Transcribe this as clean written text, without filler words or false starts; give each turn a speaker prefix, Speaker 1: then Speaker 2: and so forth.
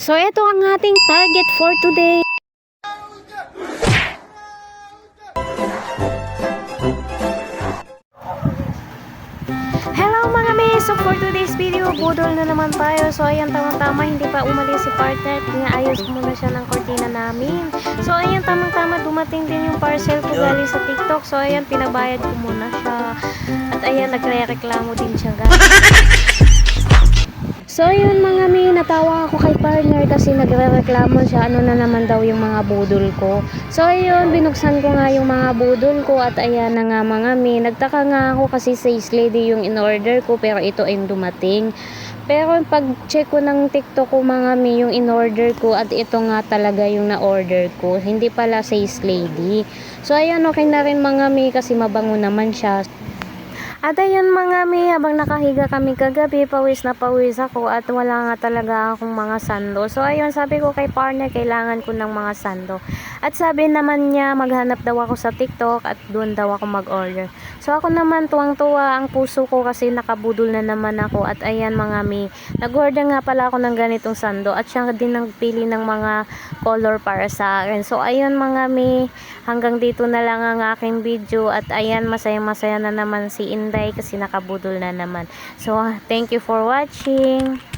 Speaker 1: So ito ang ating target for today. Hello mga may! So for today's video, budol na naman tayo. So ayan, tamang-tama, hindi pa umalis si partner. Pinaayos ko muna siya ng kortina namin. So ayan, tamang-tama, dumating din yung parcel ko galing sa TikTok. So ayan, pinabayad ko muna siya. At ayan, nagre-reklamo din siya guys. So yun mga mi, natawa ako kay partner kasi nagre-reklamo siya, ano na naman daw yung mga budol ko. So ayun, binuksan ko nga yung mga budol ko at ayan na nga mga mi. Nagtaka nga ako kasi sales lady yung in-order ko pero ito ay dumating. Pero pag check ko ng TikTok ko mga mi, yung in-order ko at ito nga talaga yung na-order ko. Hindi pala sales lady. So ayun, okay na rin mga mi kasi mabango naman siya. At ayun mga mi, habang nakahiga kami kagabi, pawis na pawis ako at wala nga talaga akong mga sando. So ayun, sabi ko kay partner, kailangan ko ng mga sando. At sabi naman niya, maghanap daw ako sa TikTok at doon daw ako mag-order. So ako naman, tuwang-tuwa ang puso ko kasi nakabudol na naman ako. At ayan mga mi, nag-order nga pala ako ng ganitong sando at siya din nagpili ng mga color para sa akin. So ayun mga mi, hanggang dito na lang ang aking video at ayan, masaya-masaya na naman si Inday kasi nakabudol na naman. So thank you for watching.